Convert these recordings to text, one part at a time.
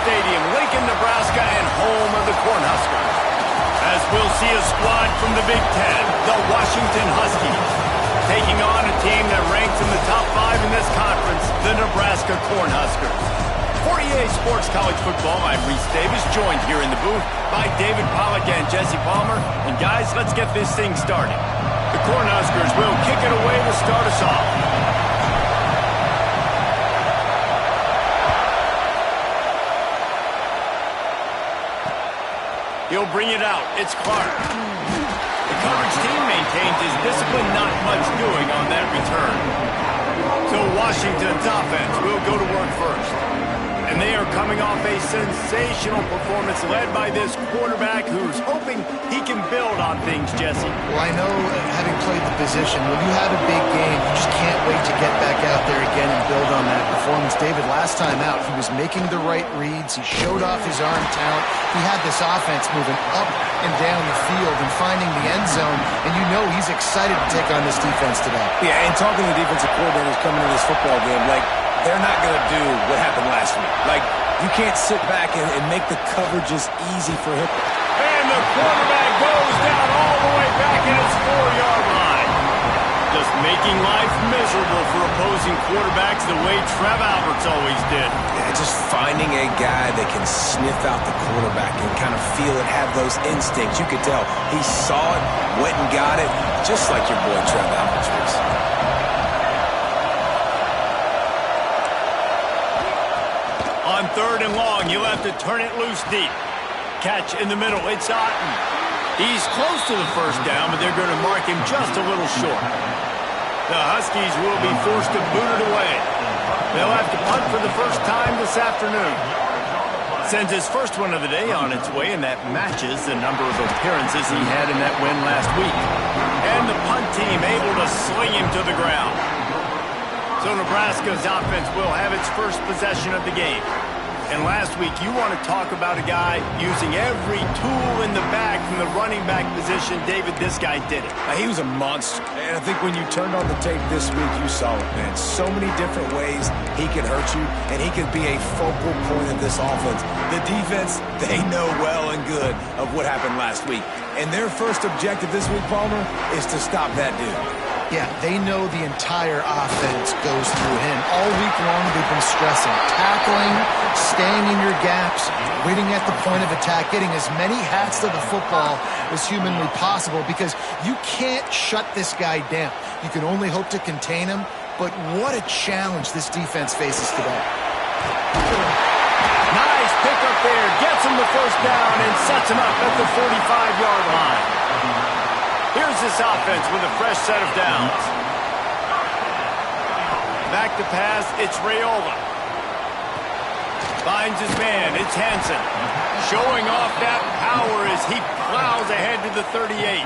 Stadium, Lincoln, Nebraska, and home of the Cornhuskers. As we'll see a squad from the Big Ten, the Washington Huskies, taking on a team that ranks in the top 5 in this conference, the Nebraska Cornhuskers. For EA Sports College Football, I'm Reese Davis, joined here in the booth by David Pollack and Jesse Palmer. And guys, let's get this thing started. The Cornhuskers will kick it away to start us off. He'll bring it out. It's Clark. The coverage team maintains his discipline, not much doing on that return. So Washington's offense will go to work first. And they are coming off a sensational performance led by this quarterback who's hoping he can build on things, Jesse. Well, I know, having played the position, when you have a big game, you just can't wait to get back out there again and build on that performance. David, last time out, he was making the right reads. He showed off his arm talent. He had this offense moving up and down the field and finding the end zone, and you know he's excited to take on this defense today. Yeah, and talking to the defensive coordinators coming into this football game, like, they're not going to do what happened last week. Like, you can't sit back and make the coverages easy for him. And the quarterback goes down all the way back at his 4-yard line. Just making life miserable for opposing quarterbacks the way Trev Alberts always did. Yeah, just finding a guy that can sniff out the quarterback and kind of feel it, have those instincts. You could tell he saw it, went and got it, just like your boy Trev Alberts was. On 3rd and long, you'll have to turn it loose deep. Catch in the middle, it's Otten. He's close to the first down, but they're going to mark him just a little short. The Huskies will be forced to boot it away. They'll have to punt for the first time this afternoon. Sends his first one of the day on its way, and that matches the number of appearances he had in that win last week. And the punt team able to sling him to the ground. So Nebraska's offense will have its first possession of the game. And last week, you want to talk about a guy using every tool in the bag from the running back position. David, this guy did it. He was a monster. And I think when you turned on the tape this week, you saw it, man. So many different ways he can hurt you, and he can be a focal point of this offense. The defense, they know well and good of what happened last week. And their first objective this week, Palmer, is to stop that dude. Yeah, they know the entire offense goes through him. All week long, they've been stressing, tackling, staying in your gaps, waiting at the point of attack, getting as many hats to the football as humanly possible, because you can't shut this guy down. You can only hope to contain him, but what a challenge this defense faces today. Nice pick up there, gets him the first down and sets him up at the 45-yard line. Here's this offense with a fresh set of downs. Back to pass, it's Raiola. Finds his man, it's Hansen. Showing off that power as he plows ahead to the 38.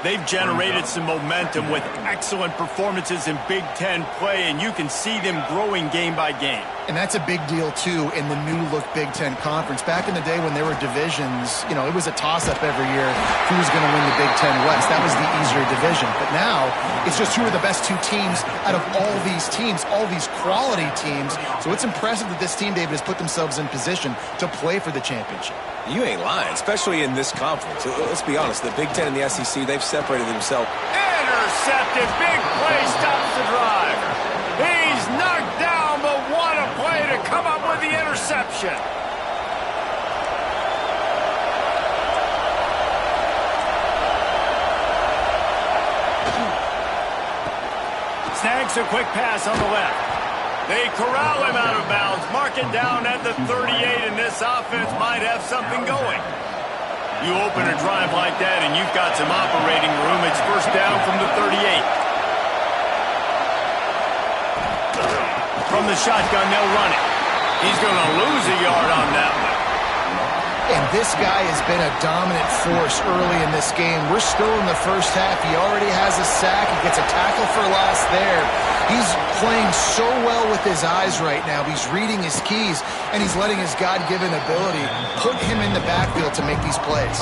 They've generated some momentum with excellent performances in Big Ten play, and you can see them growing game by game. And that's a big deal, too, in the new-look Big Ten Conference. Back in the day when there were divisions, you know, it was a toss-up every year who was going to win the Big Ten West. That was the easier division. But now, it's just who are the best two teams out of all these teams, all these quality teams. So it's impressive that this team, David, has put themselves in position to play for the championship. You ain't lying, especially in this conference. Let's be honest, the Big Ten and the SEC, they've separated themselves. Intercepted, big play, stops the drive. He's knocked down, but what a play to come up with the interception. Snags a quick pass on the left. They corral him out of bounds, mark it down at the 38, and this offense might have something going. You open a drive like that, and you've got some operating room. It's first down from the 38. From the shotgun, they'll run it. He's going to lose a yard on that one. And this guy has been a dominant force early in this game. We're still in the first half. He already has a sack. He gets a tackle for loss there. He's playing so well with his eyes right now. He's reading his keys, and he's letting his God-given ability put him in the backfield to make these plays.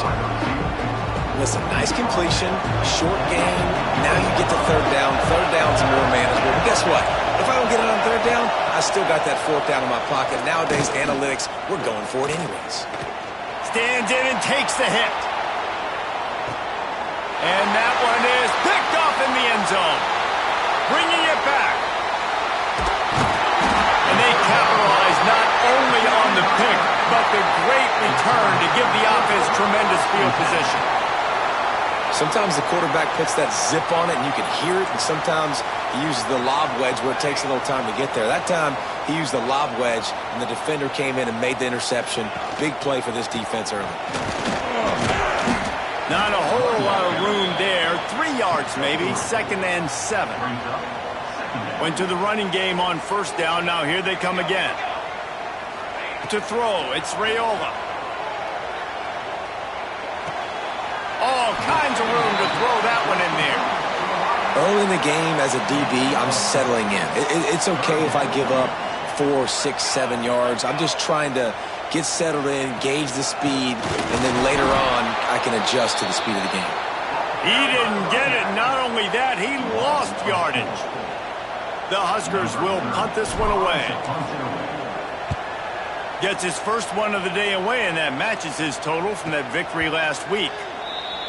Listen, nice completion, short game. Now you get to third down. Third down's more manageable. But guess what? If I don't don't get it on third down, I still got that fourth down in my pocket. Nowadays, analytics, we're going for it anyways. Stands in and takes the hit. And that one is picked off in the end zone. Bringing it back. And they capitalize not only on the pick, but the great return to give the offense tremendous field position. Sometimes the quarterback puts that zip on it and you can hear it, and sometimes he uses the lob wedge where it takes a little time to get there. That time he used the lob wedge and the defender came in and made the interception. Big play for this defense early. Not a whole lot of room there. 3 yards maybe. 2nd and 7. Went to the running game on first down. Now here they come again. To throw, it's Raiola. All kinds of room to throw that one in there. Early in the game as a DB, I'm settling in. It's okay if I give up 4, 6, 7 yards. I'm just trying to get settled in, gauge the speed, and then later on, I can adjust to the speed of the game. He didn't get it. Not only that, he lost yardage. The Huskers will punt this one away. Gets his first one of the day away, and that matches his total from that victory last week.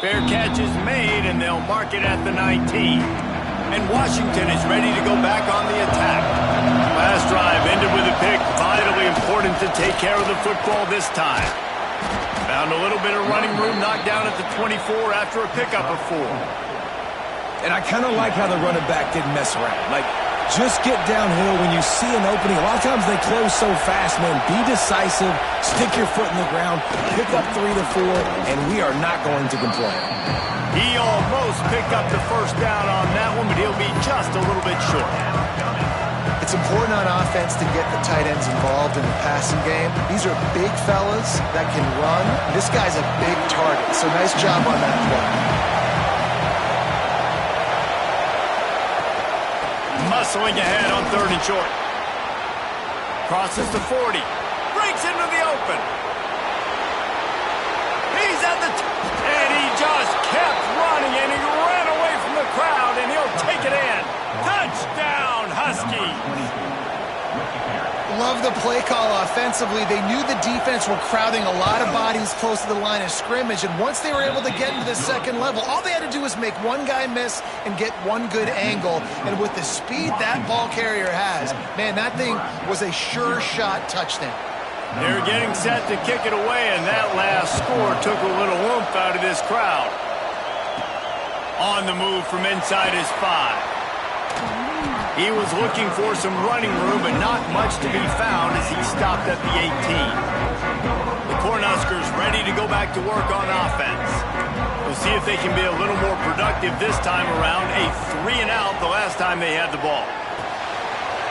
Fair catch is made, and they'll mark it at the 19. And Washington is ready to go back on the attack. Last drive ended with a pick. Vitally important to take care of the football this time. Found a little bit of running room, knocked down at the 24 after a pickup of 4. And I kind of like how the running back didn't mess around. Like, just get downhill when you see an opening. A lot of times they close so fast, man. Be decisive, stick your foot in the ground, pick up 3 to 4, and we are not going to complain. He almost picked up the first down on that one, but he'll be just a little bit short. It's important on offense to get the tight ends involved in the passing game. These are big fellas that can run. This guy's a big target, so nice job on that play. Muscling ahead on 3rd and short. Crosses the 40. Breaks into the open. He's at the and he just kept running, and he ran away from the crowd, and he'll take it in. Touchdown, Huskies. Love the play call offensively. They knew the defense were crowding a lot of bodies close to the line of scrimmage, and once they were able to get into the second level, all they had to do was make one guy miss and get one good angle. And with the speed that ball carrier has, man, that thing was a sure shot touchdown. They're getting set to kick it away, and that last score took a little oomph out of this crowd. On the move from inside his 5. He was looking for some running room, but not much to be found as he stopped at the 18. The Cornhuskers ready to go back to work on offense. We'll see if they can be a little more productive this time around. A 3 and out the last time they had the ball.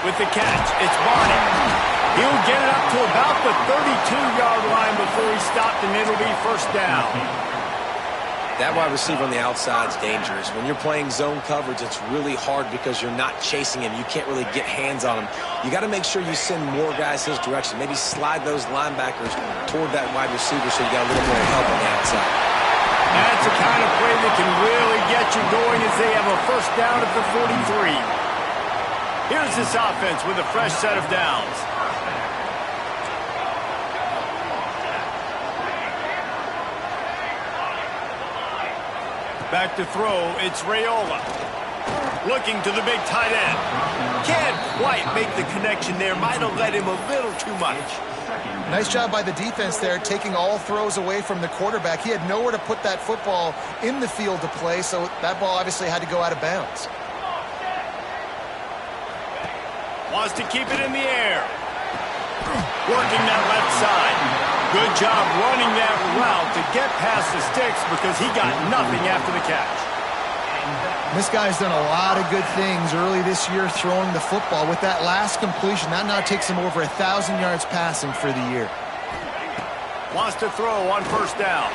With the catch, it's Barney. He'll get it up to about the 32-yard line before he stopped, and it'll be first down. That wide receiver on the outside is dangerous. When you're playing zone coverage, it's really hard because you're not chasing him. You can't really get hands on him. You got to make sure you send more guys his direction. Maybe slide those linebackers toward that wide receiver so you got a little more help on the outside. That's the kind of play that can really get you going as they have a first down at the 43. Here's this offense with a fresh set of downs. Back to throw, it's Raiola. Looking to the big tight end. Can't quite make the connection there. Might have led him a little too much. Nice job by the defense there, taking all throws away from the quarterback. He had nowhere to put that football in the field to play, so that ball obviously had to go out of bounds. Wants to keep it in the air. Working that left side. Good job running that route to get past the sticks because he got nothing after the catch. This guy's done a lot of good things early this year throwing the football. With that last completion, that now takes him over 1,000 yards passing for the year. Wants to throw on first down.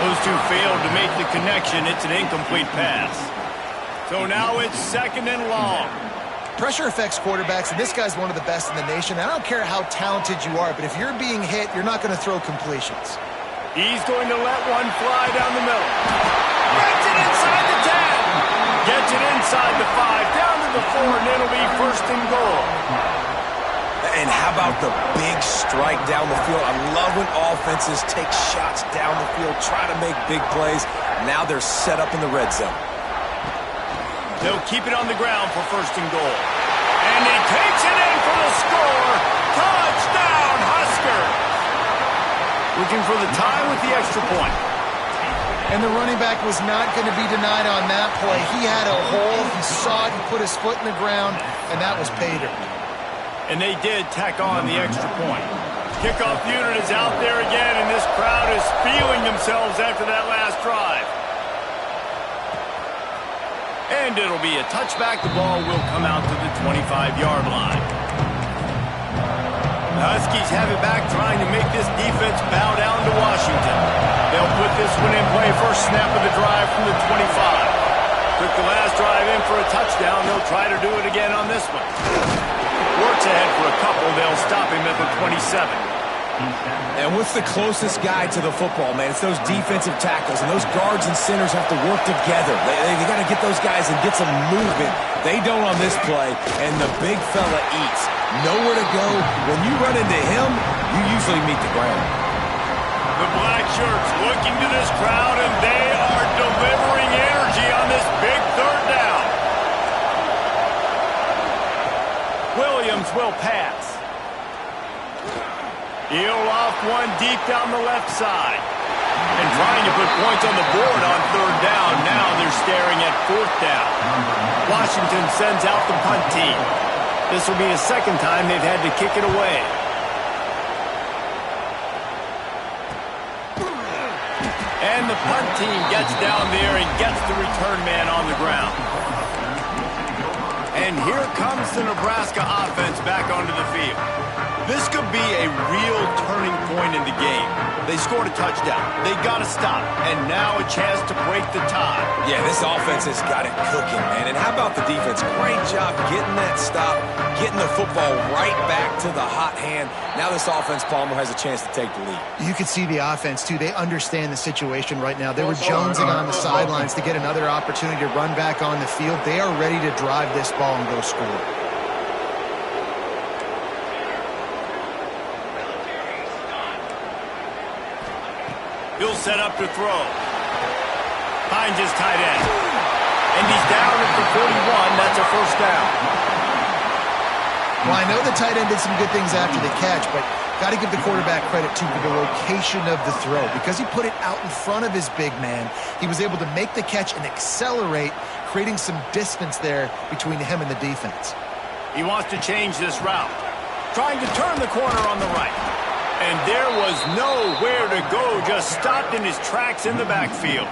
Those two failed to make the connection. It's an incomplete pass. So now it's 2nd and long. Pressure affects quarterbacks, and this guy's one of the best in the nation. I don't care how talented you are, but if you're being hit, you're not going to throw completions. He's going to let one fly down the middle. Gets it inside the 10. Gets it inside the 5. Down to the 4, and it'll be 1st and goal. And how about the big strike down the field? I love when offenses take shots down the field, try to make big plays. Now they're set up in the red zone. They'll keep it on the ground for 1st and goal. And he takes it in for the score. Touchdown, Huskers! Looking for the tie with the extra point. And the running back was not going to be denied on that play. He had a hole. He saw it. He put his foot in the ground, and that was pay dirt. And they did tack on the extra point. Kickoff unit is out there again, and this crowd is feeling themselves after that last drive. And it'll be a touchback. The ball will come out to the 25-yard line. The Huskies have it back, trying to make this defense bow down to Washington. They'll put this one in play, first snap of the drive from the 25. Took the last drive in for a touchdown. They'll try to do it again on this one. Works ahead for a couple. They'll stop him at the 27. And what's the closest guy to the football, man? It's those defensive tackles, and those guards and centers have to work together. They got to get those guys and get some movement. They don't on this play, and the big fella eats. Nowhere to go. When you run into him, you usually meet the ground. The black shirts looking to this crowd, and they are delivering energy on this big 3rd down. Williams will pass. He'll off one deep down the left side. And trying to put points on the board on 3rd down. Now they're staring at 4th down. Washington sends out the punt team. This will be the 2nd time they've had to kick it away. And the punt team gets down there and gets the return man on the ground. And here comes the Nebraska offense back onto the field. This could be a real turning point in the game. They scored a touchdown. They got to stop. And now a chance to break the tie. Yeah, this offense has got it cooking, man. And how about the defense? Great job getting that stop, getting the football right back to the hot hand. Now this offense, Palmer, has a chance to take the lead. You could see the offense, too. They understand the situation right now. They were jonesing on the sidelines to get another opportunity to run back on the field. They are ready to drive this ball and go score. He'll set up to throw. Finds his tight end. And he's down at the 41. That's a 1st down. Well, I know the tight end did some good things after the catch, but got to give the quarterback credit, too, for the location of the throw. Because he put it out in front of his big man, he was able to make the catch and accelerate, creating some distance there between him and the defense. He wants to change this route. Trying to turn the corner on the right. And there was nowhere to go, just stopped in his tracks in the backfield.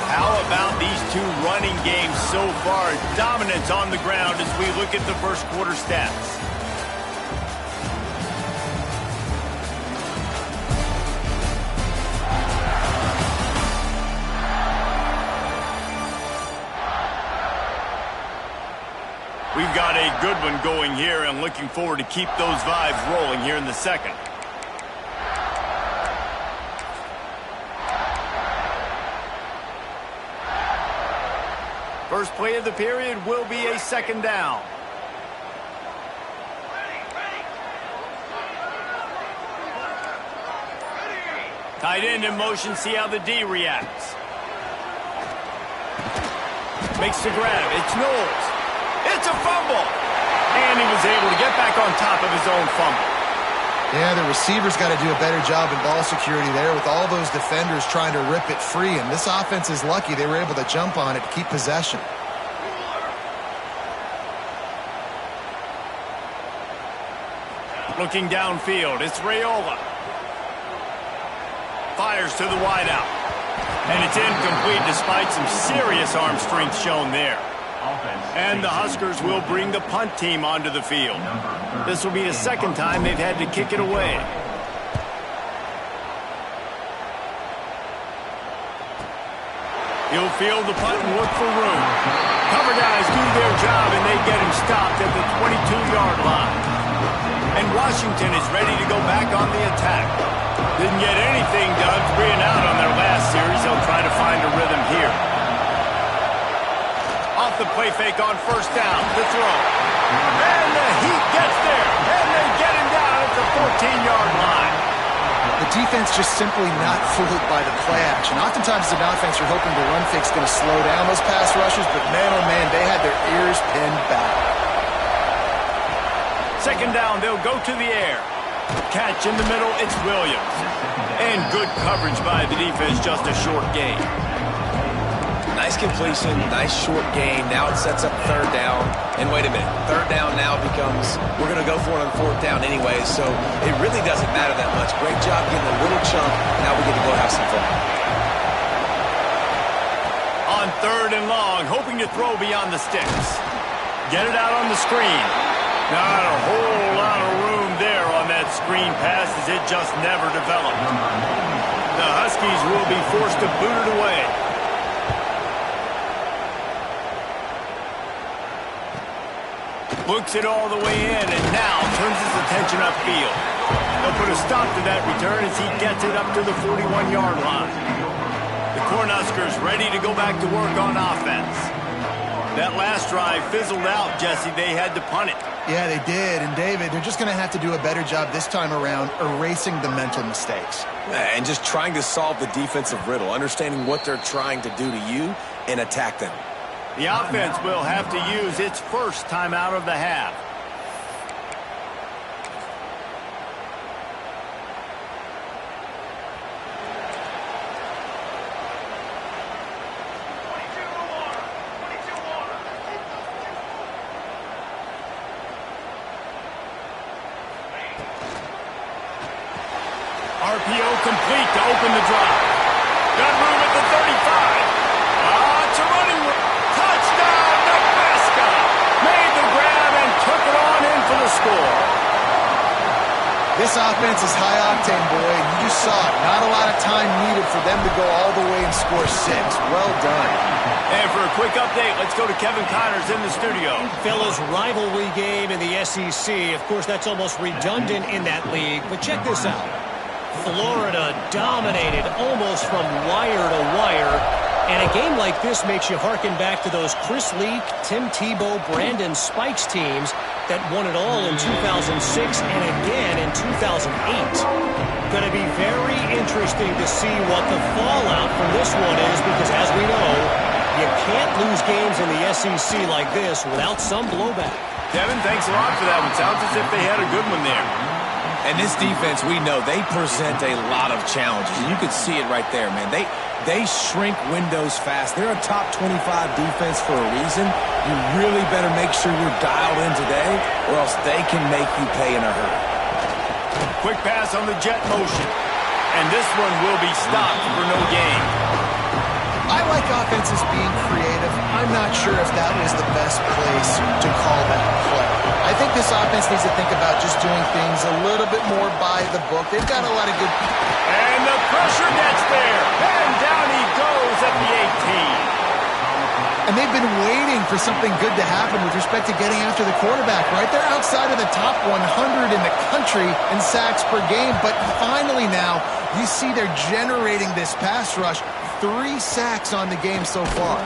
How about these two running games so far? Dominance on the ground as we look at the 1st quarter stats. We've got a good one going here and looking forward to keep those vibes rolling here in the 2nd. First play of the period will be a 2nd down. Tight end in motion, see how the D reacts. Makes the grab, it's Knowles. It's a fumble! And he was able to get back on top of his own fumble. Yeah, the receiver's got to do a better job in ball security there with all those defenders trying to rip it free. And this offense is lucky they were able to jump on it to keep possession. Looking downfield, it's Raiola. Fires to the wideout. And it's incomplete despite some serious arm strength shown there. And the Huskers will bring the punt team onto the field. This will be the 2nd time they've had to kick it away. He'll field the punt and look for room. Cover guys do their job, and they get him stopped at the 22-yard line. And Washington is ready to go back on the attack. Didn't get anything done 3 and out on their last series. They'll try to find a rhythm here. Off the play fake on first down. The throw. And the Heat gets there. And they get him down at the 14-yard line. The defense just simply not fooled by the play action. Oftentimes as an offense, you're hoping the run fake's going to slow down those pass rushers, but man, oh man, they had their ears pinned back. Second down, they'll go to the air. Catch in the middle, it's Williams. And good coverage by the defense, just a short gain. Nice completion, nice short gain. Now it sets up third down. And wait a minute, third down now becomes, we're going to go for it on fourth down anyway, so it really doesn't matter that much. Great job getting a little chunk. Now we get to go have some fun. On third and long, hoping to throw beyond the sticks. Get it out on the screen. Not a whole lot of room there on that screen pass as it just never developed. The Huskies will be forced to boot it away. Looks it all the way in and now turns his attention upfield. They'll put a stop to that return as he gets it up to the 41-yard line. The Cornhuskers ready to go back to work on offense. That last drive fizzled out, Jesse. They had to punt it. Yeah, they did. And, David, they're just going to have to do a better job this time around erasing the mental mistakes. And just trying to solve the defensive riddle, understanding what they're trying to do to you and attack them. The offense will have to use its first timeout of the half. RPO complete to open the drive. Got room at the 35. It's a running room. Touchdown, Nebraska. Made the grab and took it on in for the score. This offense is high octane, boy, and you just saw it. Not a lot of time needed for them to go all the way and score 6. Well done. And for a quick update, let's go to Kevin Connors in the studio. Fellas, rivalry game in the SEC. Of course, that's almost redundant in that league, but check this out. Florida dominated almost from wire to wire. And a game like this makes you hearken back to those Chris Leak, Tim Tebow, Brandon Spikes teams that won it all in 2006 and again in 2008. Going to be very interesting to see what the fallout from this one is because, as we know, you can't lose games in the SEC like this without some blowback. Devin, thanks a lot for that one. Sounds as if they had a good one there. And this defense, we know, they present a lot of challenges. You can see it right there, man. They shrink windows fast. They're a top 25 defense for a reason. You really better make sure you're dialed in today, or else they can make you pay in a hurry. Quick pass on the jet motion. And this one will be stopped for no gain. I like offenses being creative. I'm not sure if that was the best place to call that play. I think this offense needs to think about just doing things a little bit more by the book. They've got a lot of good... And the pressure gets there. And down he goes at the 18. And they've been waiting for something good to happen with respect to getting after the quarterback, right? They're outside of the top 100 in the country in sacks per game. But finally now, you see they're generating this pass rush. 3 sacks on the game so far.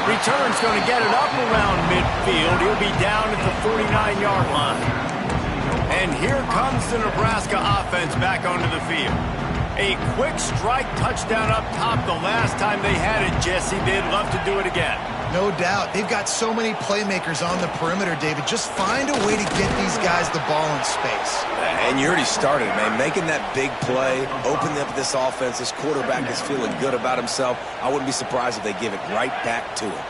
Return's going to get it up around midfield. He'll be down at the 49-yard line. And here comes the Nebraska offense back onto the field. A quick strike touchdown up top the last time they had it, Jesse. They'd love to do it again. No doubt. They've got so many playmakers on the perimeter, David. Just find a way to get these guys the ball in space. And you already started, man. Making that big play, opening up this offense. This quarterback is feeling good about himself. I wouldn't be surprised if they give it right back to him.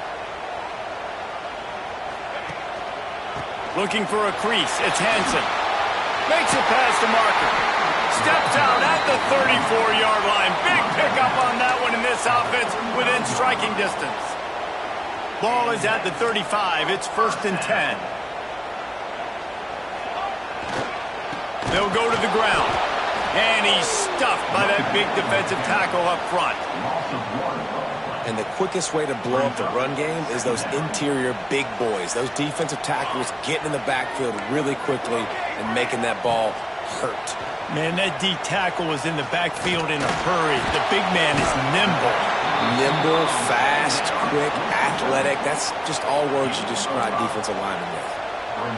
Looking for a crease. It's Hansen. Makes it past the marker. Steps out at the 34-yard line. Big pickup on that one in this offense within striking distance. Ball is at the 35. It's 1st and 10. They'll go to the ground. And he's stuffed by that big defensive tackle up front. And the quickest way to blow up the run game is those interior big boys, those defensive tackles getting in the backfield really quickly and making that ball hurt. Man, that D tackle was in the backfield in a hurry. The big man is nimble. Nimble, fast, quick, athletic. That's just all words you describe defensive linemen with.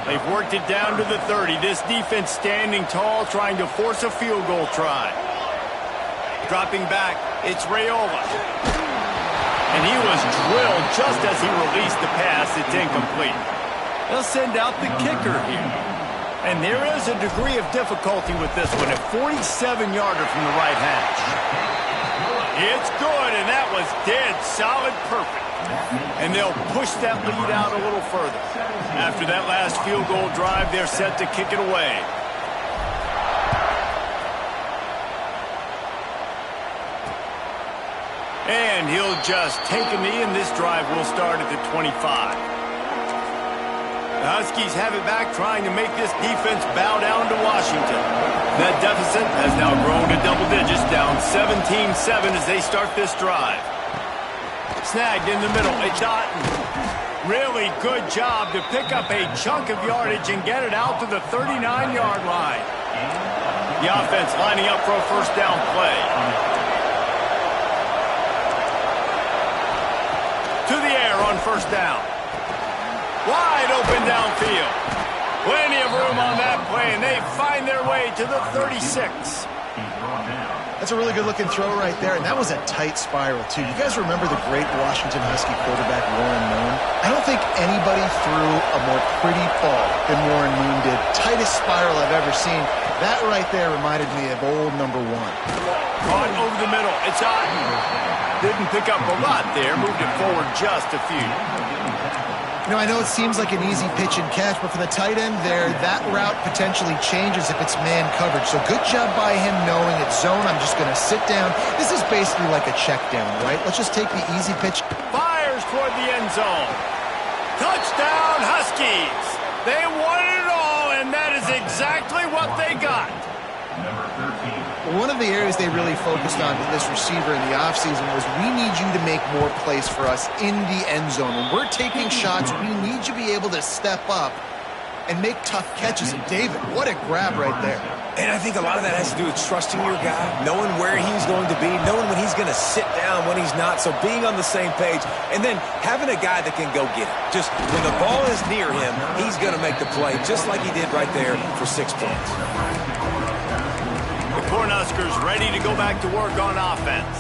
They've worked it down to the 30. This defense standing tall, trying to force a field goal try. Dropping back, it's Raiola. And he was drilled just as he released the pass. It's incomplete. They'll send out the kicker here. And there is a degree of difficulty with this one, a 47-yarder from the right hash. It's good, and that was dead solid perfect. And they'll push that lead out a little further. After that last field goal drive, they're set to kick it away. And he'll just take a knee, and this drive will start at the 25. The Huskies have it back, trying to make this defense bow down to Washington. That deficit has now grown to double digits, down 17-7 as they start this drive. Snagged in the middle, it's Otten. Really good job to pick up a chunk of yardage and get it out to the 39-yard line. The offense lining up for a first down play. To the air on first down. Wide open downfield. Plenty of room on that play, and they find their way to the 36. That's a really good-looking throw right there, and that was a tight spiral, too. You guys remember the great Washington Husky quarterback Warren Moon? I don't think anybody threw a more pretty ball than Warren Moon did. Tightest spiral I've ever seen. That right there reminded me of old number 1. Caught over the middle. It's Otten. Didn't pick up a lot there. Moved it forward just a few. You know, I know it seems like an easy pitch and catch, but for the tight end there, that route potentially changes if it's man coverage. So good job by him knowing it's zone. I'm just going to sit down. This is basically like a check down, right? Let's just take the easy pitch. Fires toward the end zone. Touchdown, Huskies. They wanted it all, and that is exactly what they got. One of the areas they really focused on with this receiver in the offseason was we need you to make more plays for us in the end zone. When we're taking shots, we need you to be able to step up and make tough catches. And David, what a grab right there. And I think a lot of that has to do with trusting your guy, knowing where he's going to be, knowing when he's going to sit down, when he's not. So being on the same page, and then having a guy that can go get it. Just when the ball is near him, he's going to make the play, just like he did right there for 6 points. Cornhuskers ready to go back to work on offense.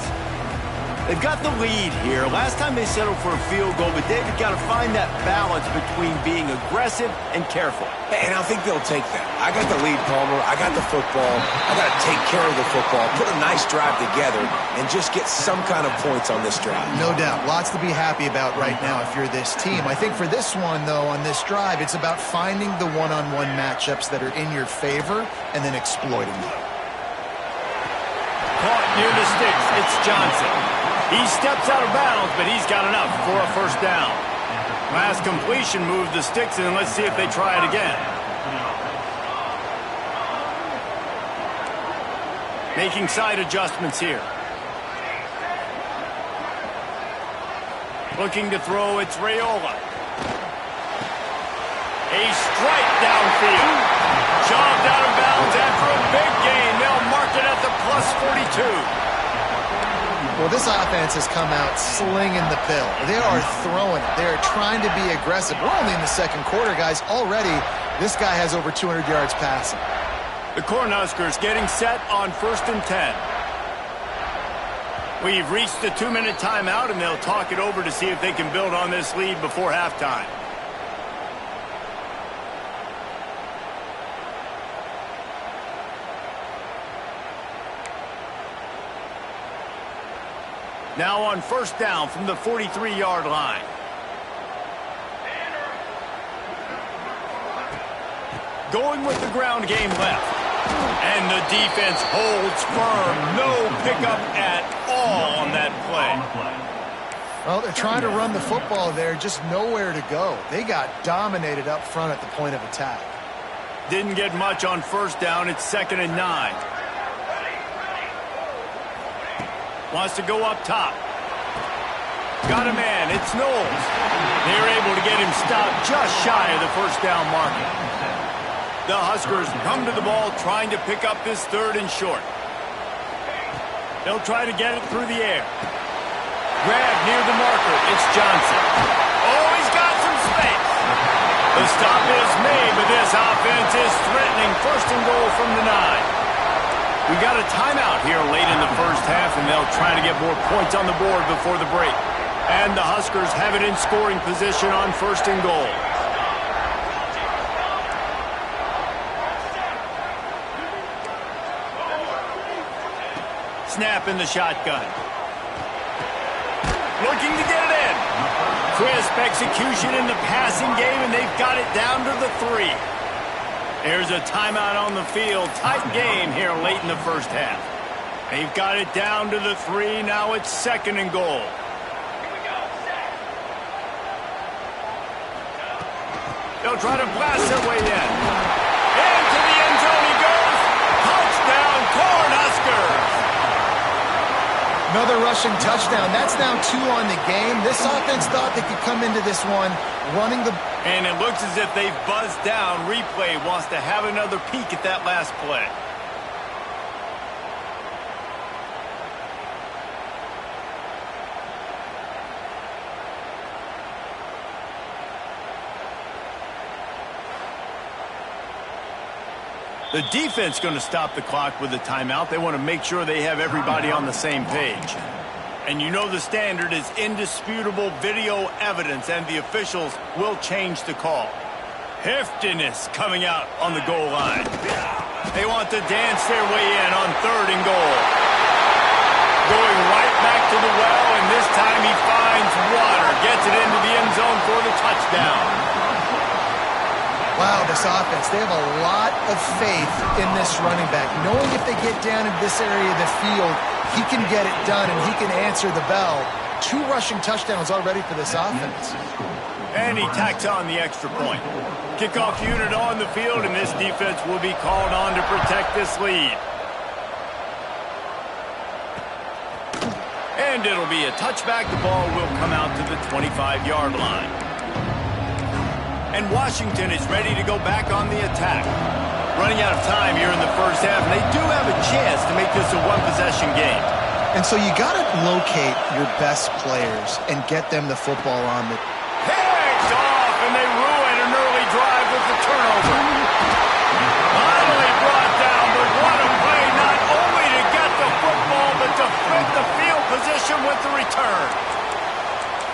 They've got the lead here. Last time they settled for a field goal, but they've got to find that balance between being aggressive and careful. And I think they'll take that. I got the lead, Palmer. I got the football. I got to take care of the football, put a nice drive together, and just get some kind of points on this drive. No doubt. Lots to be happy about right now if you're this team. I think for this one, though, on this drive, it's about finding the one-on-one matchups that are in your favor and then exploiting them. Caught near the sticks, it's Johnson. He steps out of bounds, but he's got enough for a first down. Last completion moved the sticks, and let's see if they try it again. Making side adjustments here. Looking to throw, it's Raiola. A strike downfield. Shoved out of bounds after a big gain. They'll mark it at the +42. Well, this offense has come out slinging the pill. They are throwing it. They are trying to be aggressive. We're only in the second quarter, guys. Already, this guy has over 200 yards passing. The Cornhuskers getting set on 1st and 10. We've reached the 2-minute timeout, and they'll talk it over to see if they can build on this lead before halftime. Now on first down from the 43-yard line. Going with the ground game left. And the defense holds firm. No pickup at all on that play. Well, they're trying to run the football there, just nowhere to go. They got dominated up front at the point of attack. Didn't get much on first down. It's 2nd and 9. Wants to go up top. Got a man. It's Knowles. They're able to get him stopped just shy of the first down marker. The Huskers come to the ball trying to pick up this 3rd and short. They'll try to get it through the air. Grab near the marker. It's Johnson. Oh, he's got some space. The stop is made, but this offense is threatening 1st and goal from the 9. We got a timeout here late in the first half, and they'll try to get more points on the board before the break. And the Huskers have it in scoring position on 1st and goal. Snap in the shotgun. Looking to get it in. Crisp execution in the passing game, and they've got it down to the 3. There's a timeout on the field. Tight game here late in the first half. They've got it down to the 3. Now it's 2nd and goal. They'll try to blast their way in. Into the end zone he goes. Touchdown, Cornhuskers. Another rushing touchdown. That's now 2 on the game. This offense thought they could come into this one running the... And it looks as if they've buzzed down. Replay wants to have another peek at that last play. The defense going to stop the clock with a timeout. They want to make sure they have everybody on the same page. And you know the standard is indisputable video evidence, and the officials will change the call. Heftiness coming out on the goal line. They want to dance their way in on 3rd and goal. Going right back to the well, and this time he finds water. Gets it into the end zone for the touchdown. Wow, this offense, they have a lot of faith in this running back. Knowing if they get down into this area of the field, he can get it done and he can answer the bell. 2 rushing touchdowns already for this offense. And he tacks on the extra point. Kickoff unit on the field, and this defense will be called on to protect this lead. And it'll be a touchback. The ball will come out to the 25-yard line. And Washington is ready to go back on the attack. Running out of time here in the first half, and they do have a chance to make this a 1-possession game. And so you got to locate your best players and get them the football on the... Picked off, and they ruin an early drive with the turnover. Finally brought down, but what a play, not only to get the football, but to flip the field position with the return.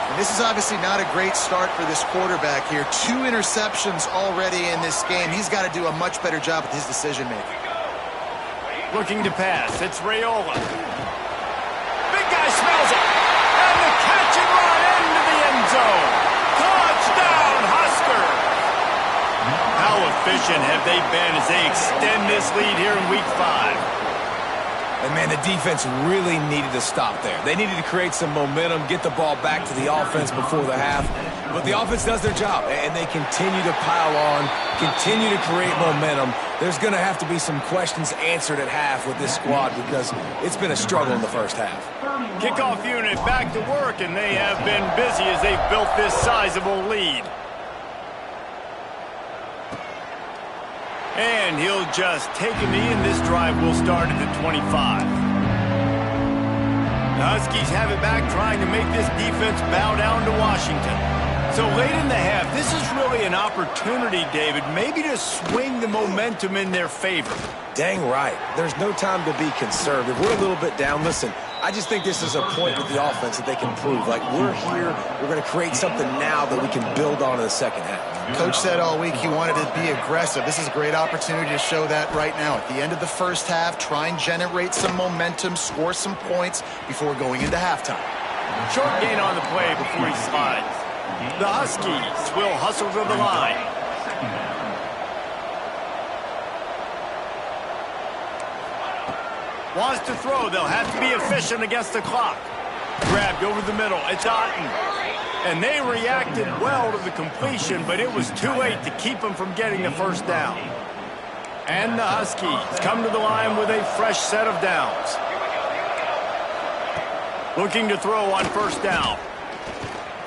And this is obviously not a great start for this quarterback here. 2 interceptions already in this game. He's got to do a much better job with his decision-making. Looking to pass. It's Raiola. Big guy smells it. And the catch and run into the end zone. Touchdown, Huskers. How efficient have they been as they extend this lead here in Week 5? And, man, the defense really needed to stop there. They needed to create some momentum, get the ball back to the offense before the half. But the offense does their job, and they continue to pile on, continue to create momentum. There's going to have to be some questions answered at half with this squad because it's been a struggle in the first half. Kickoff unit back to work, and they have been busy as they've built this sizable lead. And he'll just take a knee, and this drive will start at the 25. The Huskies have it back, trying to make this defense bow down to Washington. So late in the half, this is really an opportunity, David, maybe to swing the momentum in their favor. Dang right. There's no time to be conservative. We're a little bit down. Listen, I just think this is a point with the offense that they can prove. Like, we're here, we're going to create something now that we can build on in the second half. Coach said all week he wanted to be aggressive. This is a great opportunity to show that right now. At the end of the first half, try and generate some momentum, score some points before going into halftime. Short gain on the play before he slides. The Huskies will hustle to the line. Wants to throw. They'll have to be efficient against the clock. Grabbed over the middle. It's Otten. And they reacted well to the completion, but it was too late to keep them from getting the first down. And the Huskies come to the line with a fresh set of downs. Looking to throw on first down.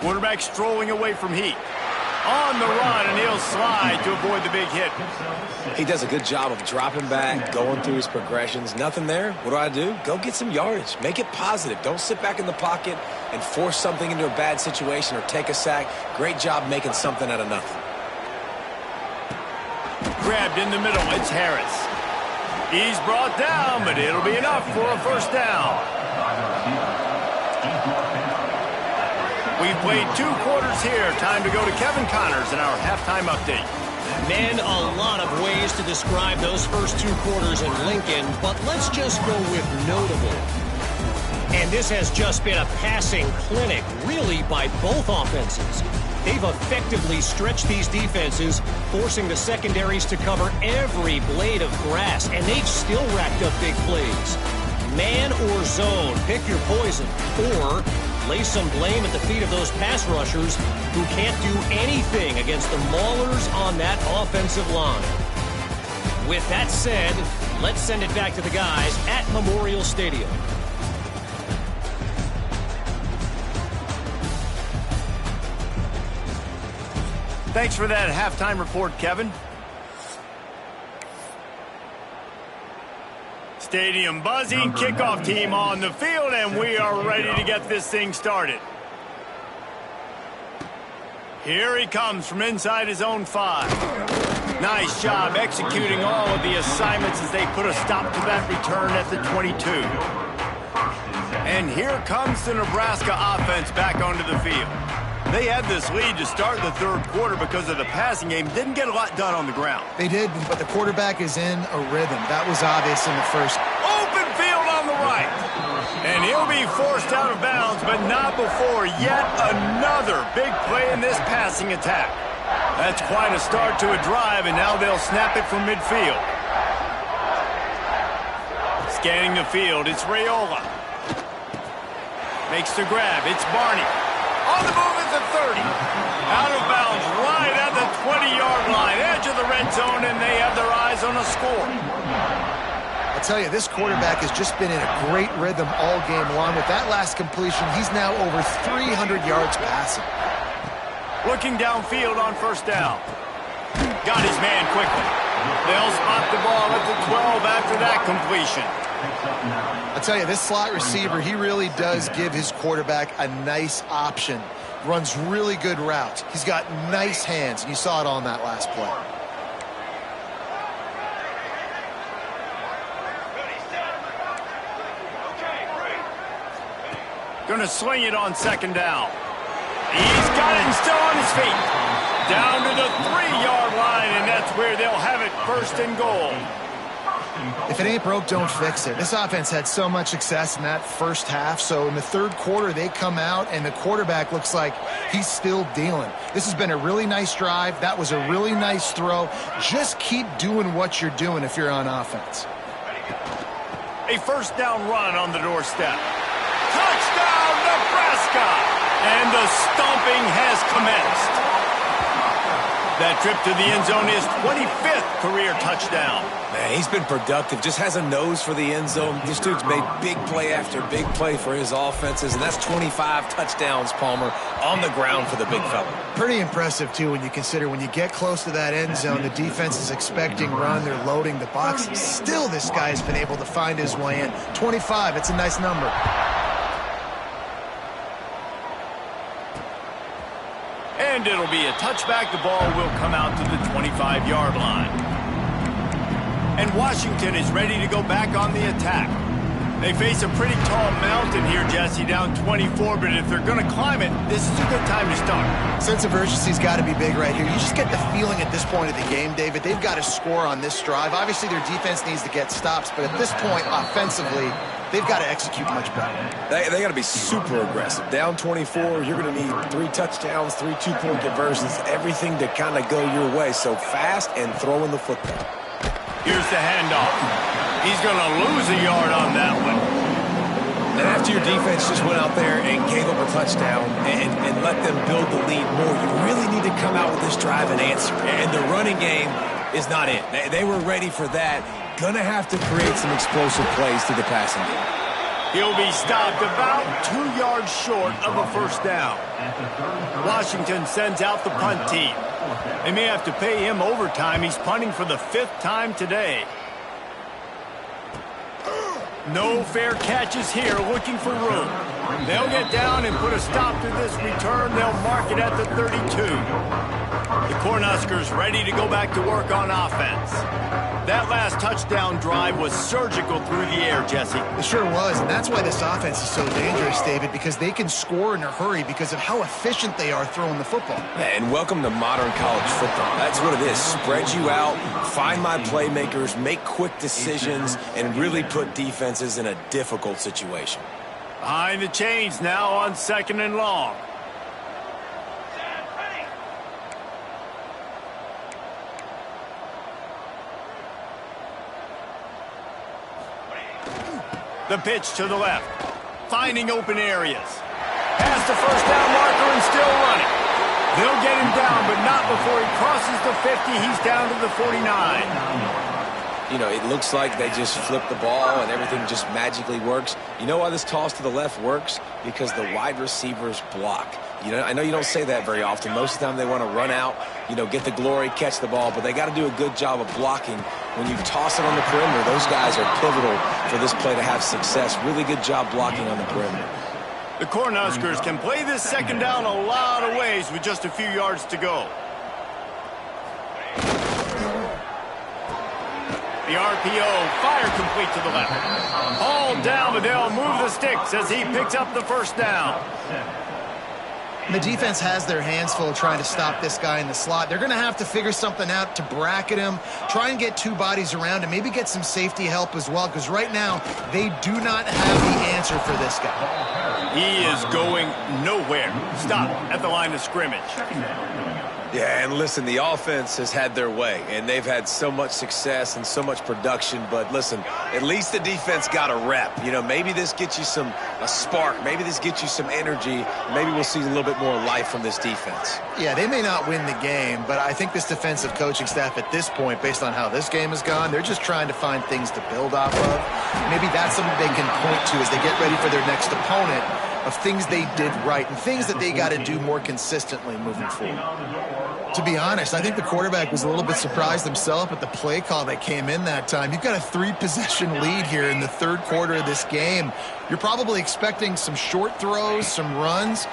Quarterback strolling away from heat. On the run, and he'll slide to avoid the big hit. He does a good job of dropping back, going through his progressions. Nothing there. What do? Go get some yardage. Make it positive. Don't sit back in the pocket and force something into a bad situation or take a sack. Great job making something out of nothing. Grabbed in the middle. It's Harris. He's brought down, but it'll be enough for a first down. We've played 2 quarters here. Time to go to Kevin Connors in our halftime update. Man, a lot of ways to describe those first 2 quarters in Lincoln, but let's just go with notable. And this has just been a passing clinic, really, by both offenses. They've effectively stretched these defenses, forcing the secondaries to cover every blade of grass, and they've still racked up big plays. Man or zone, pick your poison, or lay some blame at the feet of those pass rushers who can't do anything against the maulers on that offensive line. With that said, let's send it back to the guys at Memorial Stadium. Thanks for that halftime report, Kevin. Stadium buzzing, kickoff team on the field, and we are ready to get this thing started. Here he comes from inside his own 5. Nice job executing all of the assignments as they put a stop to that return at the 22. And here comes the Nebraska offense back onto the field. They had this lead to start the 3rd quarter because of the passing game. Didn't get a lot done on the ground. They did, but the quarterback is in a rhythm. That was obvious in the first. Open field on the right. And he'll be forced out of bounds, but not before yet another big play in this passing attack. That's quite a start to a drive, and now they'll snap it from midfield. Scanning the field, it's Raiola. Makes the grab, it's Barney. On the move at the 30. Out of bounds right at the 20-yard line. Edge of the red zone, and they have their eyes on a score. I'll tell you, this quarterback has just been in a great rhythm all game long. With that last completion, he's now over 300 yards passing. Looking downfield on first down. Got his man quickly. They'll spot the ball at the 12 after that completion. I'll tell you, this slot receiver, he really does give his quarterback a nice option. Runs really good routes. He's got nice hands, and you saw it on that last play. Going to sling it on second down. He's got it and still on his feet. Down to the 3-yard line, and that's where they'll have it, 1st and goal. If it ain't broke, don't fix it. This offense had so much success in that first half, so in the 3rd quarter, they come out, and the quarterback looks like he's still dealing. This has been a really nice drive. That was a really nice throw. Just keep doing what you're doing if you're on offense. A first down run on the doorstep. Touchdown, Nebraska! And the stomping has commenced. That trip to the end zone is 25th career touchdown. Man, he's been productive. Just has a nose for the end zone. This dude's made big play after big play for his offenses, and that's 25 touchdowns, Palmer, on the ground for the big fella. Pretty impressive, too, when you consider when you get close to that end zone, the defense is expecting run. They're loading the box. Still, this guy's been able to find his way in. 25, it's a nice number. And it'll be a touchback. The ball will come out to the 25-yard line. And Washington is ready to go back on the attack. They face a pretty tall mountain here, Jesse, down 24, but if they're going to climb it, this is a good time to start. Sense of urgency's got to be big right here. You just get the feeling at this point of the game, David, they've got to score on this drive. Obviously, their defense needs to get stops, but at this point, offensively, they've got to execute much better. They got to be super aggressive. Down 24, you're going to need 3 touchdowns, 3 two-point conversions, everything to kind of go your way. So fast and throwing the football. Here's the handoff. He's going to lose a yard on that one. And after your defense just went out there and gave up a touchdown and let them build the lead more, you really need to come out with this drive and answer. And the running game is not it. They were ready for that. Gonna have to create some explosive plays to the passing game. He'll be stopped about 2 yards short of a first down. Washington sends out the punt team. They may have to pay him overtime. He's punting for the 5th time today. No fair catches here, looking for room. They'll get down and put a stop to this return. They'll mark it at the 32. The Cornhuskers ready to go back to work on offense. That last touchdown drive was surgical through the air, Jesse. It sure was, and that's why this offense is so dangerous, David, because they can score in a hurry because of how efficient they are throwing the football. And welcome to modern college football. That's what it is. Spread you out, find my playmakers, make quick decisions, and really put defenses in a difficult situation. Behind the chains now on 2nd and long. The pitch to the left. Finding open areas. Past the first down marker and still running. They'll get him down, but not before he crosses the 50. He's down to the 49. You know, it looks like they just flip the ball and everything just magically works. You know why this toss to the left works? Because the wide receivers block. You know, I know you don't say that very often. Most of the time they want to run out, you know, get the glory, catch the ball, but they got to do a good job of blocking. When you toss it on the perimeter, those guys are pivotal for this play to have success. Really good job blocking on the perimeter. The Cornhuskers can play this 2nd down a lot of ways with just a few yards to go. The RPO, fire complete to the left. Hauled down, but they'll move the sticks as he picks up the first down. The defense has their hands full trying to stop this guy in the slot. They're going to have to figure something out to bracket him, try and get 2 bodies around him, maybe get some safety help as well, because right now they do not have the answer for this guy. He is going nowhere. Stop at the line of scrimmage. Yeah, and listen, the offense has had their way, and they've had so much success and so much production. But listen, at least the defense got a rep. You know, maybe this gets you a spark. Maybe this gets you some energy. Maybe we'll see a little bit more life from this defense. Yeah, they may not win the game, but I think this defensive coaching staff at this point, based on how this game has gone, they're just trying to find things to build off of. Maybe that's something they can point to as they get ready for their next opponent, of things they did right and things that they got to do more consistently moving forward. To be honest, I think the quarterback was a little bit surprised himself at the play call that came in that time. You've got a 3-possession lead here in the 3rd quarter of this game. You're probably expecting some short throws, some runs.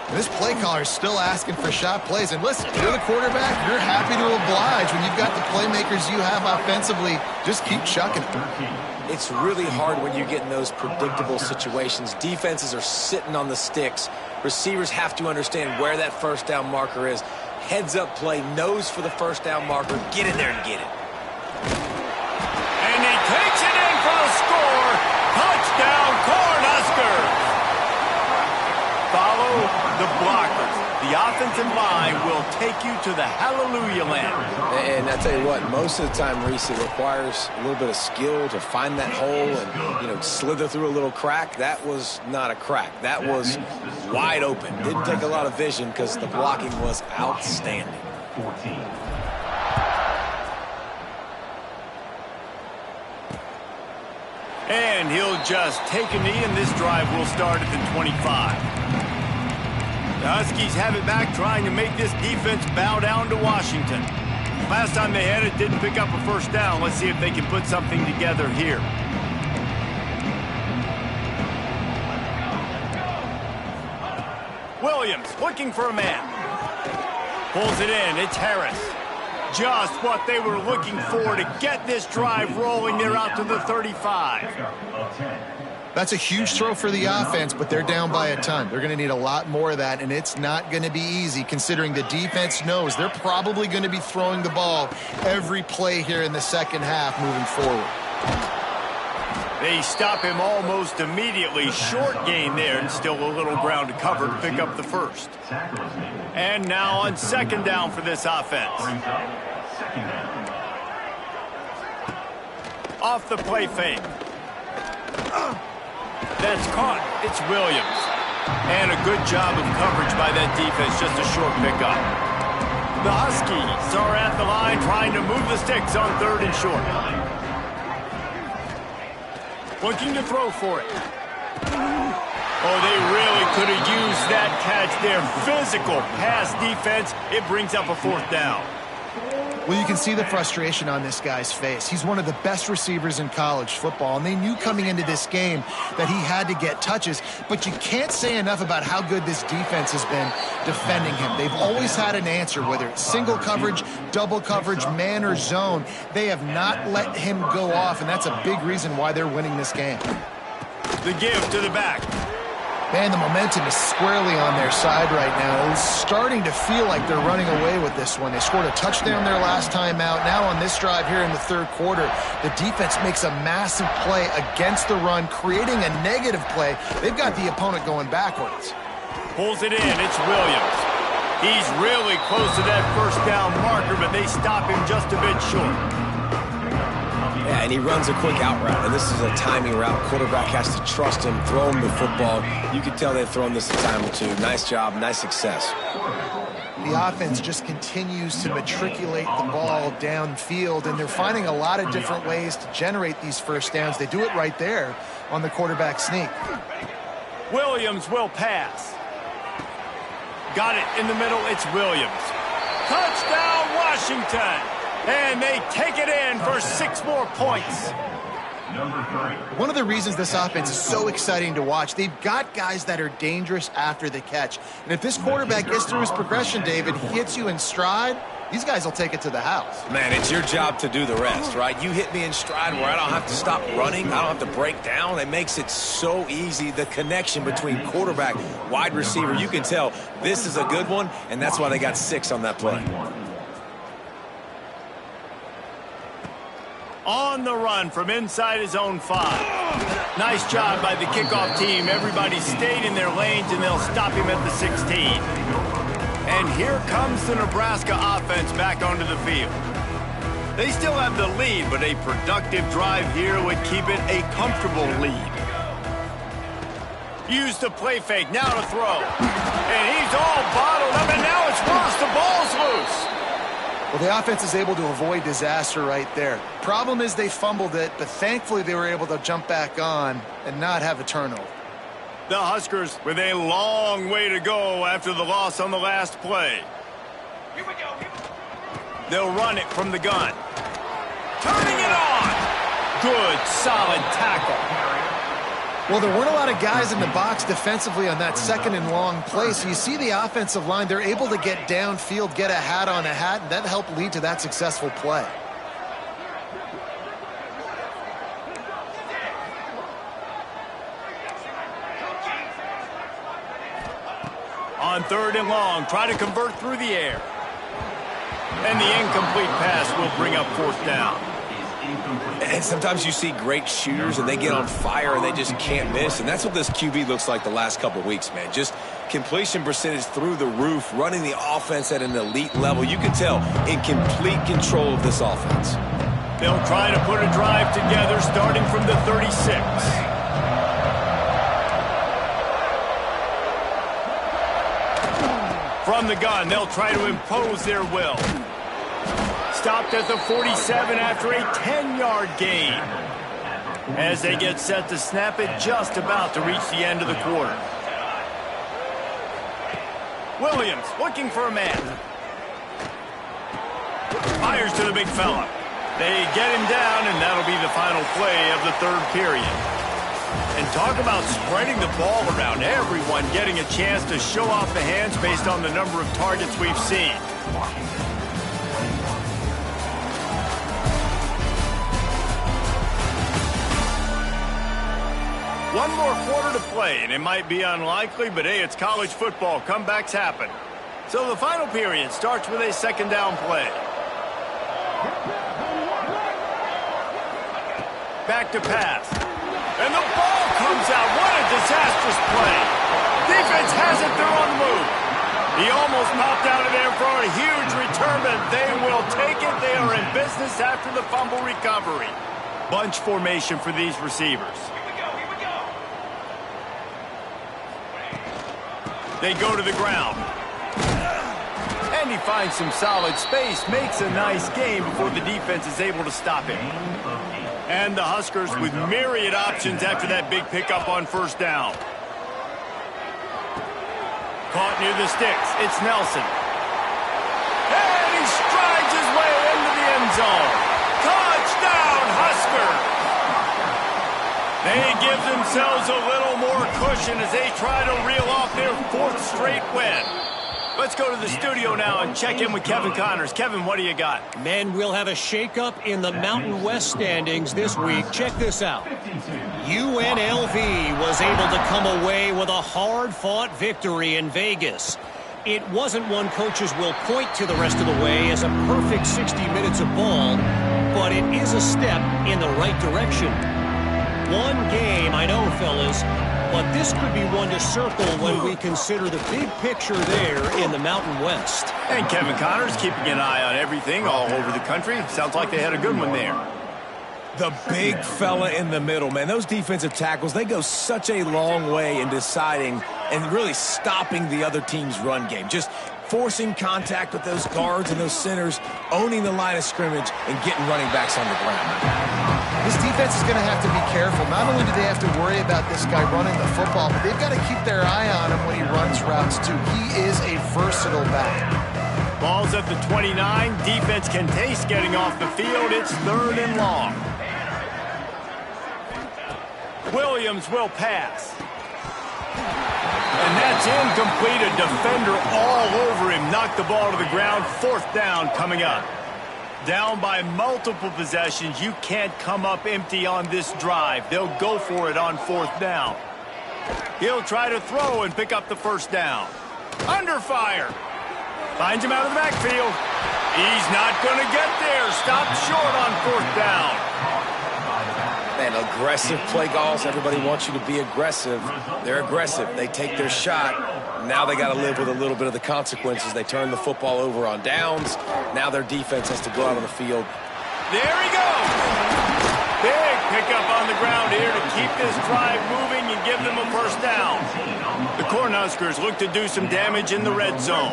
And this play caller is still asking for shot plays. And listen, if you're the quarterback, you're happy to oblige. When you've got the playmakers you have offensively, just keep chucking it. It's really hard when you get in those predictable situations. Defenses are sitting on the sticks. Receivers have to understand where that first down marker is. Heads up play, nose for the first down marker. Get in there and get it. And he takes it in for a score. Touchdown, Cornhuskers. Follow the blockers. The offensive line will take you to the hallelujah land. And I tell you what, most of the time, Reese, it requires a little bit of skill to find that hole and, you know, slither through a little crack. That was not a crack. That was wide open. Didn't take a lot of vision because the blocking was outstanding. 14. And he'll just take a knee, and this drive will start at the 25. The Huskies have it back, trying to make this defense bow down to Washington. Last time they had it, didn't pick up a first down. Let's see if they can put something together here. Williams looking for a man. Pulls it in. It's Harris. Just what they were looking for to get this drive rolling. They're out to the 35. That's a huge throw for the offense, but they're down by a ton. They're going to need a lot more of that, and it's not going to be easy considering the defense knows they're probably going to be throwing the ball every play here in the 2nd half moving forward. They stop him almost immediately. Short gain there, and still a little ground to cover to pick up the first. And now on 2nd down for this offense. Off the play fake. That's caught. It's Williams. And a good job of coverage by that defense. Just a short pickup. The Huskies are at the line trying to move the sticks on 3rd and short. Looking to throw for it. Oh, they really could have used that catch there. Physical pass defense. It brings up a 4th down. Well, you can see the frustration on this guy's face. He's one of the best receivers in college football, and they knew coming into this game that he had to get touches, but you can't say enough about how good this defense has been defending him. They've always had an answer, whether it's single coverage, double coverage, man or zone. They have not let him go off, and that's a big reason why they're winning this game. The give to the back. Man, the momentum is squarely on their side right now. It's starting to feel like they're running away with this one. They scored a touchdown their last time out. Now on this drive here in the 3rd quarter, the defense makes a massive play against the run, creating a negative play. They've got the opponent going backwards. Pulls it in. It's Williams. He's really close to that 1st down marker, but they stop him just a bit short. Yeah, and he runs a quick out route, and this is a timing route. Quarterback has to trust him, throw him the football. You can tell they've thrown this a time or two. Nice job, nice success. The offense just continues to matriculate the ball downfield, and they're finding a lot of different ways to generate these 1st downs. They do it right there on the quarterback sneak. Williams will pass. Got it in the middle. It's Williams. Touchdown, Washington. And they take it in for 6 more points. One of the reasons this offense is so exciting to watch, they've got guys that are dangerous after the catch. And if this quarterback gets through his progression, David, he hits you in stride, these guys will take it to the house. Man, it's your job to do the rest, right? You hit me in stride where I don't have to stop running. I don't have to break down. It makes it so easy. The connection between quarterback, wide receiver, you can tell this is a good one, and that's why they got 6 on that play. On the run from inside his own 5. Nice job by the kickoff team. Everybody stayed in their lanes, and they'll stop him at the 16. And here comes the Nebraska offense back onto the field. They still have the lead, but a productive drive here would keep it a comfortable lead. Use the play fake, now to throw. And he's all bottled up, and now it's Ross. The ball's loose. Well, the offense is able to avoid disaster right there. Problem is they fumbled it, but thankfully they were able to jump back on and not have a turnover. The Huskers with a long way to go after the loss on the last play. Here we go. They'll run it from the gun. Turning it on. Good, solid tackle. Well, there weren't a lot of guys in the box defensively on that 2nd and long play, so you see the offensive line, they're able to get downfield, get a hat on a hat, and that helped lead to that successful play. On 3rd and long, try to convert through the air. And the incomplete pass will bring up 4th down. And sometimes you see great shooters and they get on fire and they just can't miss. And that's what this QB looks like the last couple weeks, man. Just completion percentage through the roof, running the offense at an elite level. You can tell in complete control of this offense. They'll try to put a drive together starting from the 36. From the gun, they'll try to impose their will. Stopped at the 47 after a 10-yard gain. As they get set to snap it, just about to reach the end of the quarter. Williams looking for a man. Fires to the big fella. They get him down, and that'll be the final play of the 3rd period. And talk about spreading the ball around. Everyone getting a chance to show off the hands based on the number of targets we've seen. One more quarter to play, and it might be unlikely, but hey, it's college football. Comebacks happen. So the final period starts with a 2nd down play. Back to pass. And the ball comes out. What a disastrous play. Defense has it. They're on the move. He almost popped out of there for a huge return, but they will take it. They are in business after the fumble recovery. Bunch formation for these receivers. They go to the ground. And he finds some solid space, makes a nice game before the defense is able to stop him. And the Huskers with myriad options after that big pickup on 1st down. Caught near the sticks. It's Nelson. And he strides his way into the end zone. Touchdown, Husker! They give themselves a little more cushion as they try to reel off their 4th straight win. Let's go to the studio now and check in with Kevin Connors. Kevin, what do you got? Men, we'll have a shakeup in the Mountain West standings this week. Check this out. UNLV was able to come away with a hard-fought victory in Vegas. It wasn't one coaches will point to the rest of the way as a perfect 60 minutes of ball, but it is a step in the right direction. One game, I know, fellas, but this could be one to circle when we consider the big picture there in the Mountain West. And Kevin Connors keeping an eye on everything all over the country. Sounds like they had a good one there. The big fella in the middle, man. Those defensive tackles, they go such a long way in deciding and really stopping the other team's run game. Just forcing contact with those guards and those centers, owning the line of scrimmage, and getting running backs on the ground. This defense is going to have to be careful. Not only do they have to worry about this guy running the football, but they've got to keep their eye on him when he runs routes, too. He is a versatile back. Ball's at the 29. Defense can taste getting off the field. It's 3rd and long. Williams will pass. And that's incomplete. A defender all over him. Knocked the ball to the ground. 4th down coming up. Down by multiple possessions. You can't come up empty on this drive. They'll go for it on 4th down. He'll try to throw and pick up the 1st down. Under fire. Finds him out of the backfield. He's not going to get there. Stopped short on 4th down. Man, aggressive play calls. Everybody wants you to be aggressive. They're aggressive. They take their shot. Now they got to live with a little bit of the consequences. They turn the football over on downs. Now their defense has to go out on the field. There he goes. Big pickup on the ground here to keep this drive moving and give them a 1st down. The Cornhuskers look to do some damage in the red zone.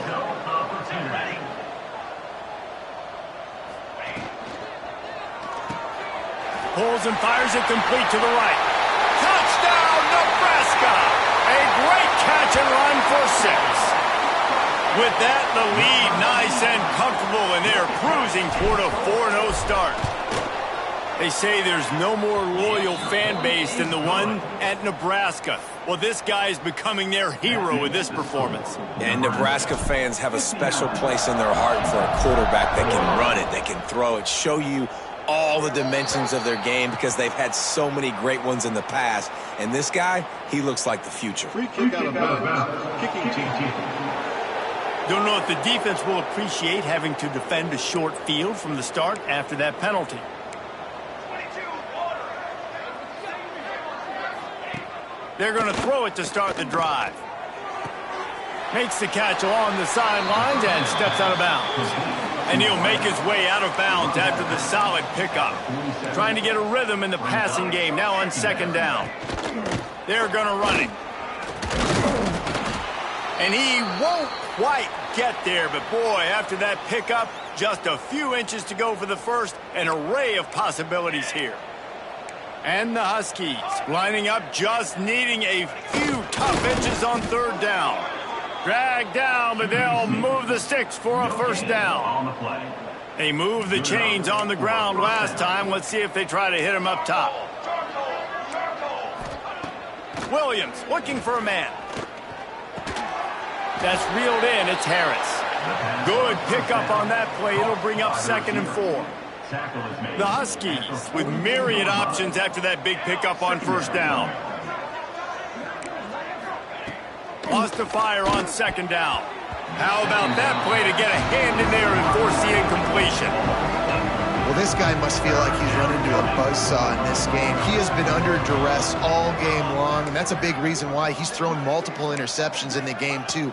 Pulls and fires it complete to the right. Touchdown, Nebraska! A great catch and run for 6. With that, the lead nice and comfortable, and they're cruising toward a 4-0 start. They say there's no more loyal fan base than the one at Nebraska. Well, this guy is becoming their hero with this performance. And Nebraska fans have a special place in their heart for a quarterback that can run it, that can throw it, show you all the dimensions of their game because they've had so many great ones in the past. And this guy, he looks like the future. Free kick out of bounds. Kicking team. Don't know if the defense will appreciate having to defend a short field from the start after that penalty. They're going to throw it to start the drive. Makes the catch along the sidelines and steps out of bounds. And he'll make his way out of bounds after the solid pickup. Trying to get a rhythm in the passing game now on 2nd down. They're going to run it. And he won't quite get there, but boy, after that pickup, just a few inches to go for the 1st. An array of possibilities here. And the Huskies lining up, just needing a few tough inches on 3rd down. Dragged down, but they'll move the sticks for a 1st down. They moved the chains on the ground last time. Let's see if they try to hit him up top. Williams looking for a man. That's reeled in. It's Harris. Good pickup on that play. It'll bring up 2nd and 4. The Huskies with myriad options after that big pickup on 1st down. Lost the fire on 2nd down. How about that play to get a hand in there and force the incompletion? Well, this guy must feel like he's run into a buzzsaw in this game. He has been under duress all game long, and that's a big reason why he's thrown multiple interceptions in the game, too.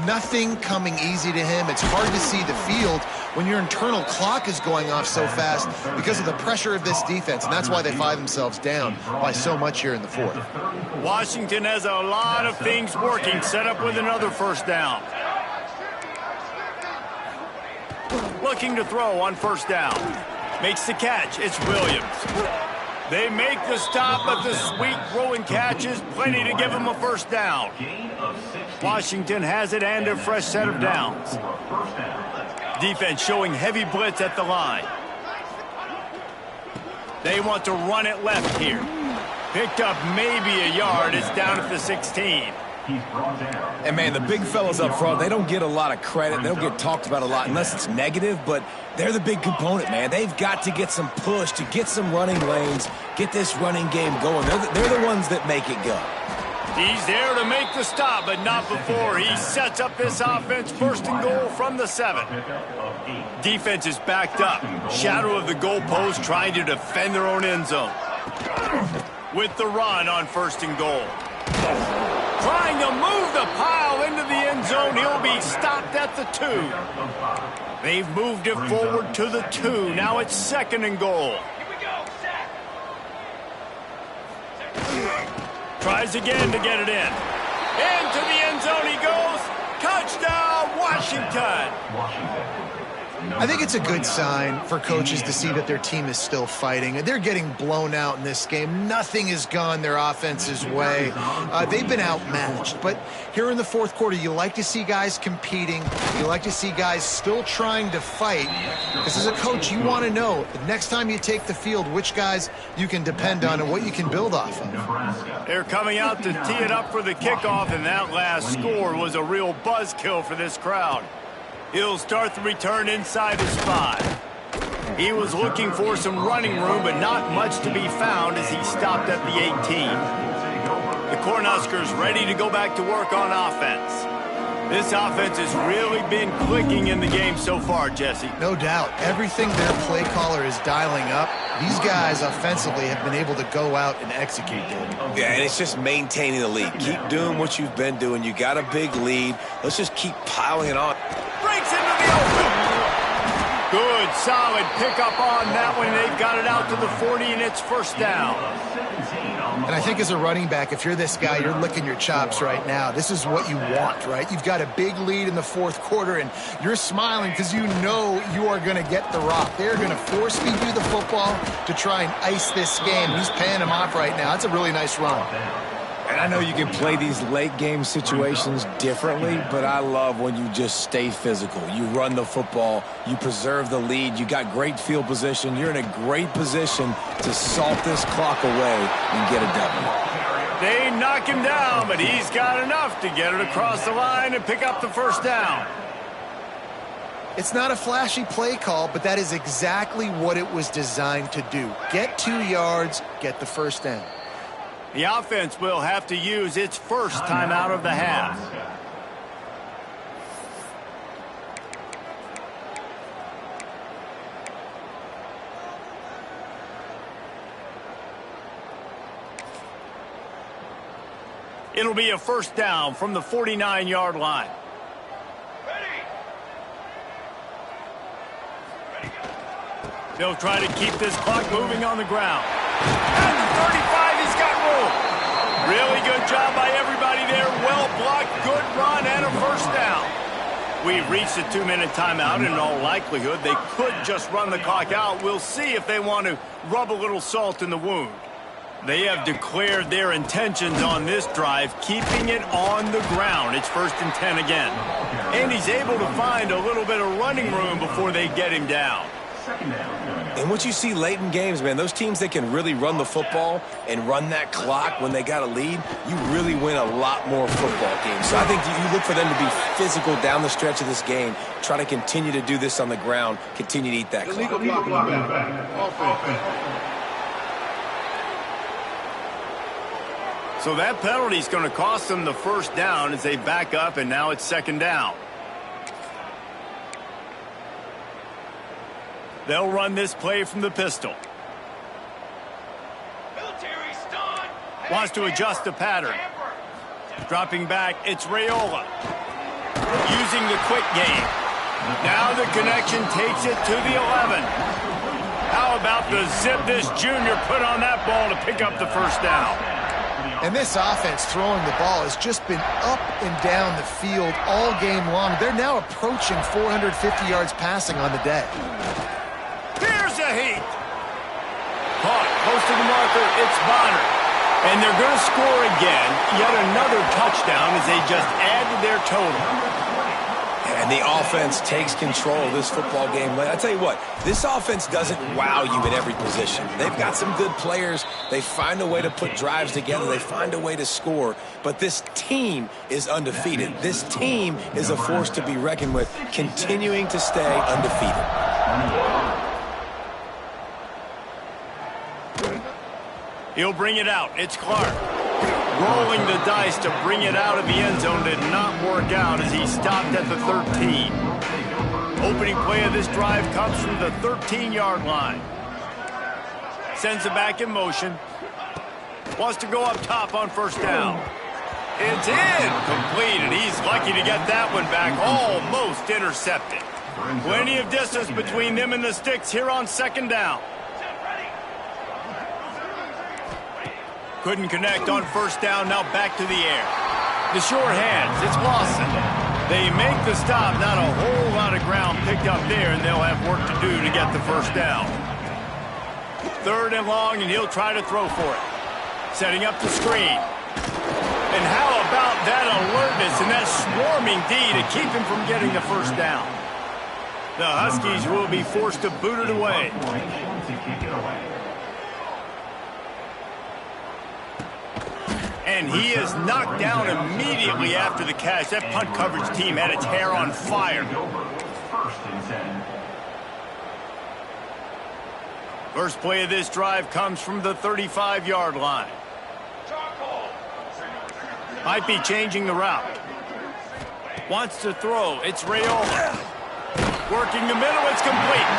Nothing coming easy to him. It's hard to see the field when your internal clock is going off so fast because of the pressure of this defense, and that's why they find themselves down by so much here in the 4th. Washington has a lot of things working, set up with another 1st down. Looking to throw on 1st down. Makes the catch. It's Williams. They make the stop, but the sweet throwing catch is plenty to give them a first down. Washington has it and a fresh set of downs. Defense showing heavy blitz at the line. They want to run it left here. Picked up maybe a yard. It's down at the 16. And, man, the big fellas up front, they don't get a lot of credit. They don't get talked about a lot unless it's negative, but they're the big component, man. They've got to get some push, to get some running lanes, get this running game going. They're the ones that make it go. He's there to make the stop, but not before he sets up this offense. First and goal from the 7. Defense is backed up. Shadow of the goalpost trying to defend their own end zone. With the run on first and goal. Trying to move the pile into the end zone. He'll be stopped at the 2. They've moved it forward to the 2. Now it's second and goal. Tries again to get it in. Into the end zone he goes. Touchdown, Washington. I think it's a good sign for coaches to see that their team is still fighting. They're getting blown out in this game. Nothing has gone their offense's way. They've been outmatched. But here in the fourth quarter, you like to see guys competing. You like to see guys still trying to fight. Because as a coach, you want to know the next time you take the field, which guys you can depend on and what you can build off of. They're coming out to tee it up for the kickoff, and that last score was a real buzzkill for this crowd. He'll start the return inside his 5. He was looking for some running room, but not much to be found as he stopped at the 18. The Cornhuskers ready to go back to work on offense. This offense has really been clicking in the game so far, Jesse. No doubt. Everything their play caller is dialing up, these guys offensively have been able to go out and execute it. Yeah, and it's just maintaining the lead. Keep doing what you've been doing. You got a big lead. Let's just keep piling it on. Breaks into the open. Good, solid pickup on that one. They've got it out to the 40, and it's first down. And I think as a running back, if you're this guy, you're licking your chops right now. This is what you want, right? You've got a big lead in the fourth quarter, and you're smiling because you know you are going to get the rock. They're going to force-feed you the football to try and ice this game. He's paying him off right now. That's a really nice run. And I know you can play these late-game situations differently, but I love when you just stay physical. You run the football, you preserve the lead, you got great field position, you're in a great position to salt this clock away and get a W. They knock him down, but he's got enough to get it across the line and pick up the first down. It's not a flashy play call, but that is exactly what it was designed to do. Get 2 yards, get the first down. The offense will have to use its first timeout of the half. It'll be a first down from the 49-yard line. They'll try to keep this clock moving on the ground. At the 35, he's got room. Really good job by everybody there. Well blocked, good run, and a first down. We've reached a 2-minute timeout, and in all likelihood, they could just run the clock out. We'll see if they want to rub a little salt in the wound. They have declared their intentions on this drive, keeping it on the ground. It's 1st and 10 again. And he's able to find a little bit of running room before they get him down. And what you see late in games, man, those teams that can really run the football and run that clock when they got a lead, you really win a lot more football games. So I think you look for them to be physical down the stretch of this game, try to continue to do this on the ground, continue to eat that clock. So that penalty is going to cost them the first down as they back up, and now it's 2nd down. They'll run this play from the pistol. Wants to adjust the pattern. Dropping back, it's Raiola. Using the quick game. Now the connection takes it to the 11. How about the zip this junior put on that ball to pick up the first down? And this offense throwing the ball has just been up and down the field all game long. They're now approaching 450 yards passing on the day. Here's a heat. Caught close to the mark Tucker, it's Bonner. And they're going to score again, yet another touchdown as they just add to their total. And the offense takes control of this football game. I tell you what, this offense doesn't wow you at every position. They've got some good players. They find a way to put drives together. They find a way to score. But this team is undefeated. This team is a force to be reckoned with, continuing to stay undefeated. He'll bring it out. It's Clark. Rolling the dice to bring it out of the end zone did not work out as he stopped at the 13. Opening play of this drive comes from the 13-yard line. Sends it back in motion. Wants to go up top on first down. It's in. Complete, and he's lucky to get that one back. Almost intercepted. Plenty of distance between them and the sticks here on second down. Couldn't connect on first down, now back to the air. The short hands, it's Lawson. They make the stop, not a whole lot of ground picked up there, and they'll have work to do to get the first down. Third and long, and he'll try to throw for it. Setting up the screen. And how about that alertness and that swarming D to keep him from getting the first down? The Huskies will be forced to boot it away. And he is knocked down immediately after the catch. That punt coverage team had its hair on fire. First play of this drive comes from the 35-yard line. Might be changing the route. Wants to throw. It's Rayola. Working the middle. It's complete.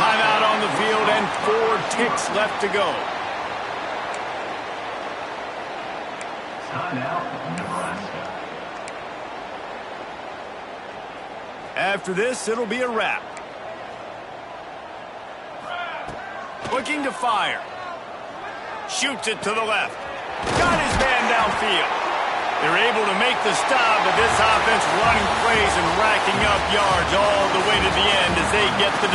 Timeout on the field and 4 ticks left to go. Nebraska. After this, it'll be a wrap. Looking to fire. Shoots it to the left. Got his man downfield. They're able to make the stop, but this offense running plays and racking up yards all the way to the end as they get the